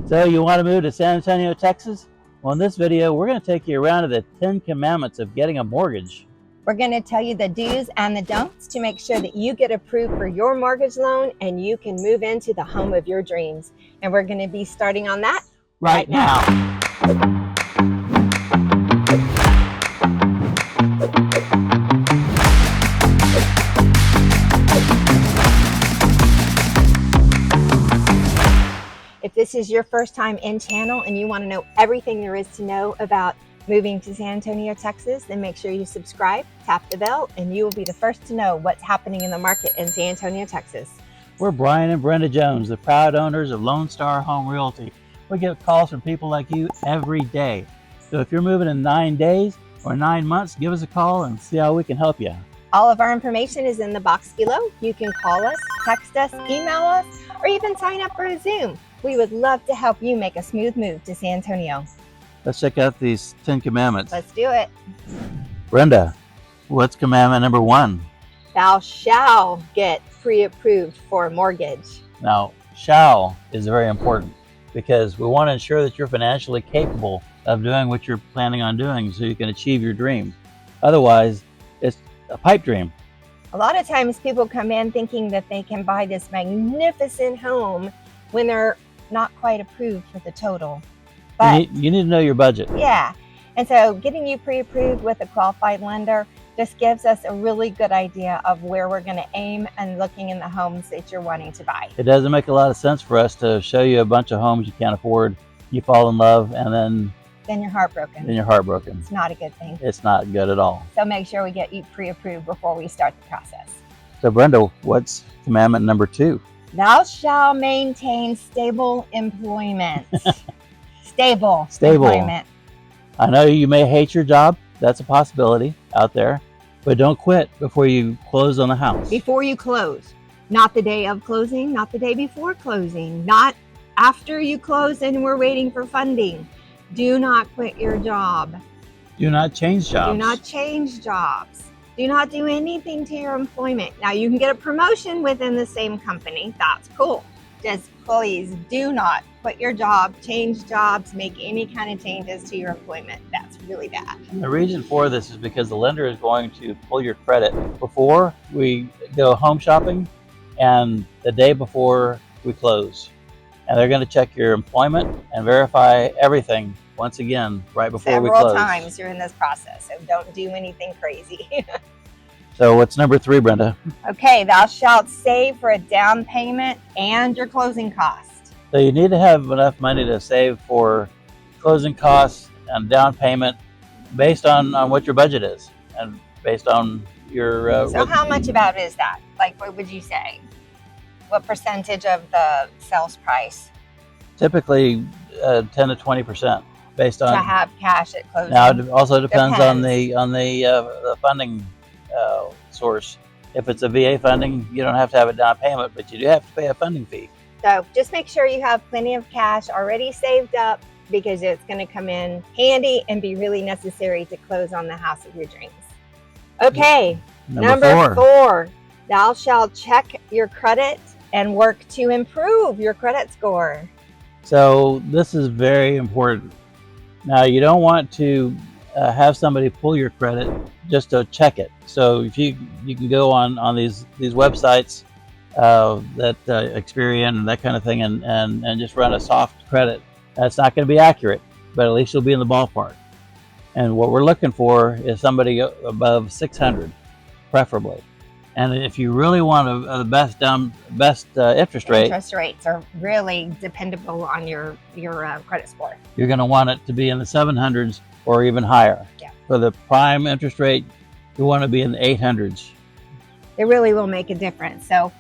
So you want to move to San Antonio, Texas? Well, in this video, we're going to take you around to the 10 commandments of getting a mortgage. We're going to tell you the do's and the don'ts to make sure that you get approved for your mortgage loan and you can move into the home of your dreams. And we're going to be starting on that right now. If this is your first time in channel and you want to know everything there is to know about moving to San Antonio, Texas, then make sure you subscribe, tap the bell, and you will be the first to know what's happening in the market in San Antonio, Texas. We're Brian and Brenda Jones, the proud owners of Lone Star Home Realty. We get calls from people like you every day. So if you're moving in 9 days or 9 months, give us a call and see how we can help you. All of our information is in the box below. You can call us, text us, email us, or even sign up for a Zoom. We would love to help you make a smooth move to San Antonio. Let's check out these 10 commandments. Let's do it. Brenda, what's commandment number 1? Thou shalt get pre-approved for a mortgage. Now, shall is very important because we want to ensure that you're financially capable of doing what you're planning on doing so you can achieve your dream. Otherwise, it's a pipe dream. A lot of times people come in thinking that they can buy this magnificent home when they're not quite approved for the total. But you need to know your budget. Yeah, and so getting you pre-approved with a qualified lender just gives us a really good idea of where we're going to aim and looking in the homes that you're wanting to buy. It doesn't make a lot of sense for us to show you a bunch of homes you can't afford, you fall in love, and then you're heartbroken. Then you're heartbroken. It's not a good thing. It's not good at all. So make sure we get you pre-approved before we start the process. So Brenda, what's commandment number 2? Thou shalt maintain stable employment. Stable employment. I know you may hate your job. That's a possibility out there. But don't quit before you close on the house. Before you close. Not the day of closing, not the day before closing, not after you close and we're waiting for funding. Do not quit your job. Do not change jobs. Do not change jobs. Do not do anything to your employment. Now you can get a promotion within the same company. That's cool. Just please do not quit your job, change jobs, make any kind of changes to your employment. That's really bad. The reason for this is because the lender is going to pull your credit before we go home shopping and the day before we close. And they're going to check your employment and verify everything once again right before we close. Several times during this process, so don't do anything crazy. So what's number 3, Brenda? Okay, thou shalt save for a down payment and your closing costs. So you need to have enough money to save for closing costs and down payment based on what your budget is and based on your... So how much about is that? Like, what would you say? What percentage of the sales price? Typically 10 to 20% based on... To have cash at closing. Now it also depends. on the funding source. If it's a VA funding, you don't have to have a down payment, but you do have to pay a funding fee. So just make sure you have plenty of cash already saved up because it's going to come in handy and be really necessary to close on the house of your dreams. Okay, number 4, thou shalt check your credit and work to improve your credit score. So this is very important. Now you don't want to have somebody pull your credit just to check it. So if you can go on these websites that Experian and that kind of thing and just run a soft credit. That's not going to be accurate, but at least you'll be in the ballpark. And what we're looking for is somebody above 600, preferably. And if you really want the best interest rate, interest rates are really dependable on your credit score. You're going to want it to be in the 700s or even higher. Yeah. For the prime interest rate, you want to be in the 800s. It really will make a difference. So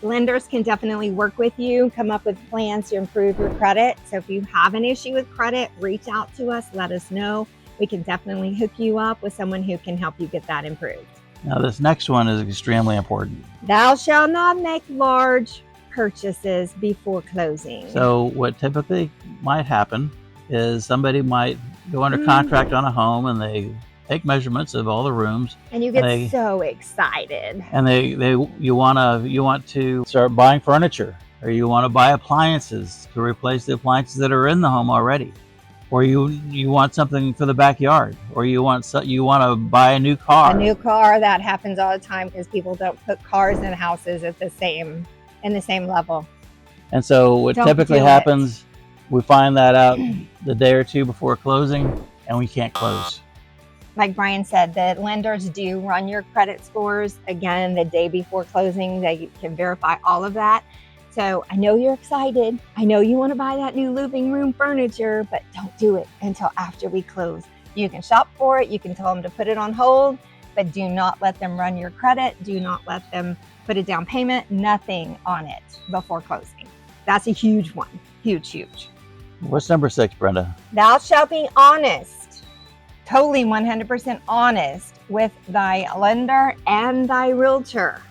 lenders can definitely work with you, come up with plans to improve your credit. So if you have an issue with credit, reach out to us, let us know. We can definitely hook you up with someone who can help you get that improved. Now this next one is extremely important. Thou shalt not make large purchases before closing. So what typically might happen is somebody might go under contract on a home and they take measurements of all the rooms. And you get so excited. And you want to start buying furniture or you want to buy appliances to replace the appliances that are in the home already, or you want something for the backyard, or you want to buy a new car. A new car, that happens all the time because people don't put cars in houses at the same level. And so what typically happens, we find that out the day or two before closing, and we can't close. Like Brian said, the lenders do run your credit scores again the day before closing. They can verify all of that. So I know you're excited. I know you want to buy that new living room furniture, but don't do it until after we close. You can shop for it. You can tell them to put it on hold, but do not let them run your credit. Do not let them put a down payment, nothing on it before closing. That's a huge one. Huge, huge. What's number 6, Brenda? Thou shalt be honest, totally 100% honest with thy lender and thy realtor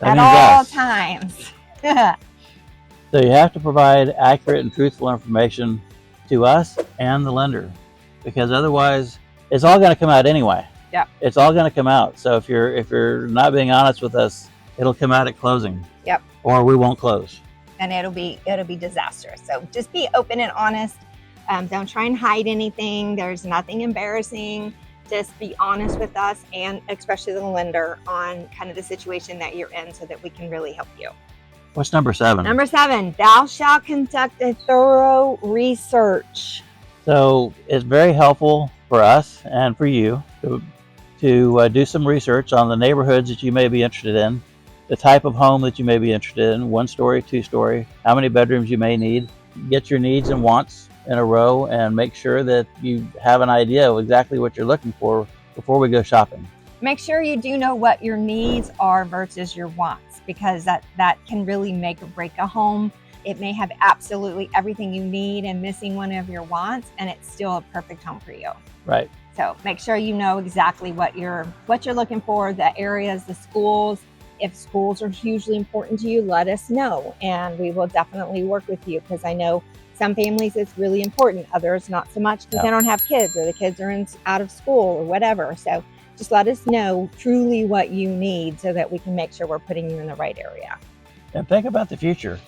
at all times. So you have to provide accurate and truthful information to us and the lender, because otherwise it's all going to come out anyway. Yeah. It's all going to come out. So if you're not being honest with us, it'll come out at closing. Yep. Or we won't close. And it'll be disastrous. So just be open and honest. Don't try and hide anything. There's nothing embarrassing. Just be honest with us, and especially the lender, on kind of the situation that you're in, so that we can really help you. What's number 7? Number 7, thou shalt conduct a thorough research. So it's very helpful for us and for you to do some research on the neighborhoods that you may be interested in, the type of home that you may be interested in, 1-story, 2-story, how many bedrooms you may need. Get your needs and wants in a row and make sure that you have an idea of exactly what you're looking for before we go shopping. Make sure you do know what your needs are versus your wants, because that can really make or break a home. It may have absolutely everything you need and missing one of your wants, and it's still a perfect home for you. Right. So make sure you know exactly what you're looking for, the areas, the schools. If schools are hugely important to you, let us know, and we will definitely work with you, because I know some families it's really important, others not so much because they don't have kids, or the kids are out of school or whatever. So just let us know truly what you need so that we can make sure we're putting you in the right area. And think about the future.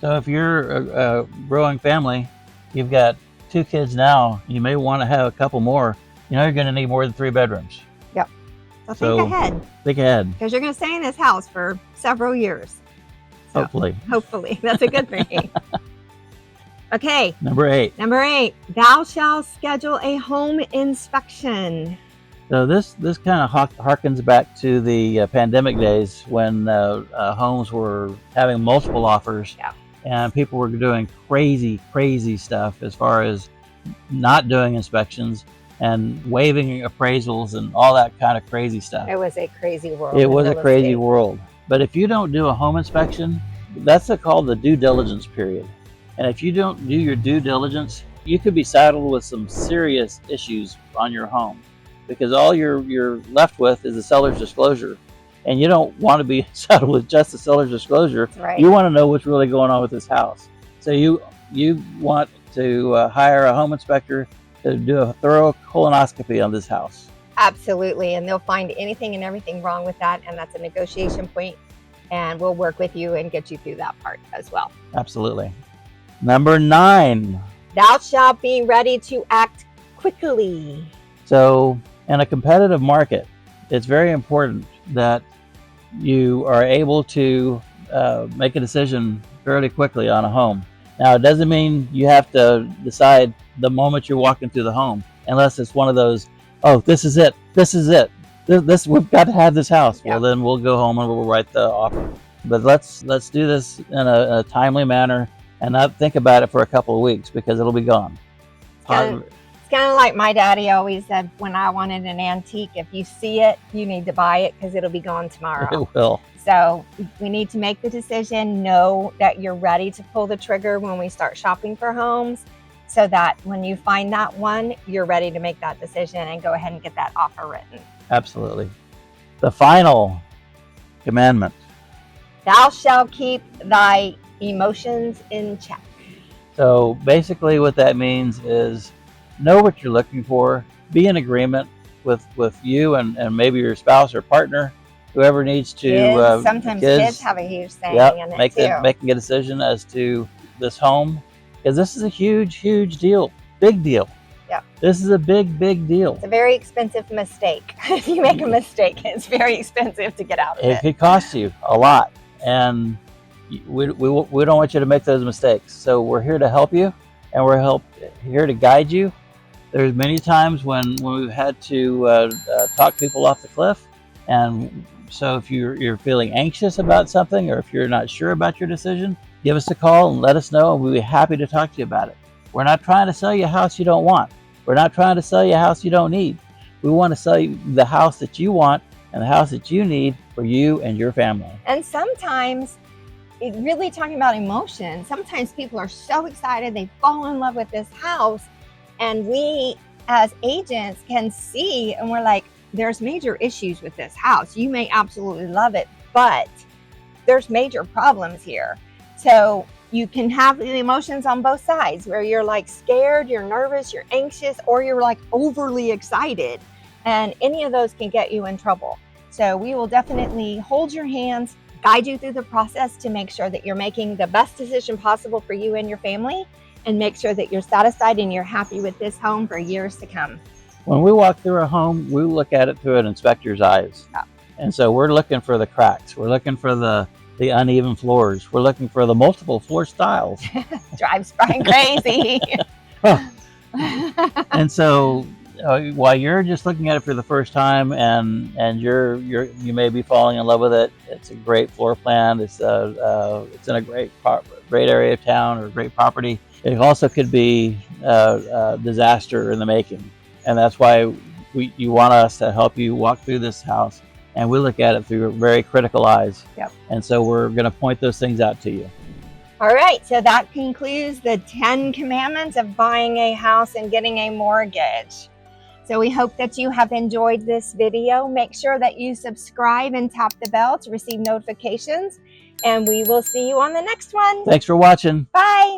So if you're a growing family, you've got 2 kids now, you may want to have a couple more. You know you're going to need more than 3 bedrooms. Yep. So think ahead. Think ahead. Because you're going to stay in this house for several years. So, hopefully. Hopefully. That's a good thing. Okay. Number 8. Thou shalt schedule a home inspection. So this kind of harkens back to the pandemic days when homes were having multiple offers. Yeah. And people were doing crazy stuff as far as not doing inspections and waiving appraisals and all that kind of crazy stuff. It was a crazy world. It was a crazy world. But if you don't do a home inspection, that's called the due diligence period. And if you don't do your due diligence, you could be saddled with some serious issues on your home, because all you're left with is the seller's disclosure. And you don't want to be saddled with just the seller's disclosure. Right. You want to know what's really going on with this house. So you want to hire a home inspector to do a thorough colonoscopy on this house. Absolutely. And they'll find anything and everything wrong with that. And that's a negotiation point. And we'll work with you and get you through that part as well. Absolutely. Number 9. Thou shalt be ready to act quickly. So in a competitive market, it's very important that you are able to make a decision fairly quickly on a home. Now, it doesn't mean you have to decide the moment you're walking through the home, unless it's one of those, oh, this is it, this we've got to have this house. Yep. Well, then we'll go home and we'll write the offer. But let's do this in a timely manner and not think about it for a couple of weeks, because it'll be gone. It's kind of like my daddy always said, when I wanted an antique, if you see it, you need to buy it, because it'll be gone tomorrow. It will. So we need to make the decision, know that you're ready to pull the trigger when we start shopping for homes, so that when you find that one, you're ready to make that decision and go ahead and get that offer written. Absolutely. The final commandment. Thou shalt keep thy emotions in check. So basically what that means is know what you're looking for, be in agreement with you and maybe your spouse or partner, whoever needs to. Sometimes kids have a huge say in it too. Making a decision as to this home, because this is a huge deal, big deal. Yeah, this is a big deal. It's a very expensive mistake. If you make a mistake, it's very expensive to get out of it. It could cost you a lot, and we don't want you to make those mistakes. So we're here to help you, and we're here to guide you. There's many times when we've had to talk people off the cliff, and so if you're feeling anxious about something, or if you're not sure about your decision, give us a call and let us know, and we'll be happy to talk to you about it. We're not trying to sell you a house you don't want. We're not trying to sell you a house you don't need. We want to sell you the house that you want and the house that you need for you and your family. And sometimes, really talking about emotion, sometimes people are so excited, they fall in love with this house, and we as agents can see, and we're like, there's major issues with this house. You may absolutely love it, but there's major problems here. So you can have the emotions on both sides, where you're like scared, you're nervous, you're anxious, or you're like overly excited. And any of those can get you in trouble. So we will definitely hold your hands, guide you through the process to make sure that you're making the best decision possible for you and your family, and make sure that you're satisfied and you're happy with this home for years to come. When we walk through a home, we look at it through an inspector's eyes. Yeah. And so we're looking for the cracks. We're looking for the uneven floors. We're looking for the multiple floor styles. Drives Brian crazy. And so while you're just looking at it for the first time, and you may be falling in love with it, it's a great floor plan. It's in a great area of town, or a great property. It also could be a disaster in the making, and that's why you want us to help you walk through this house, and we look at it through very critical eyes. Yep. And so we're going to point those things out to you. All right, so that concludes the 10 commandments of buying a house and getting a mortgage. So we hope that you have enjoyed this video. Make sure that you subscribe and tap the bell to receive notifications, and we will see you on the next one. Thanks for watching. Bye.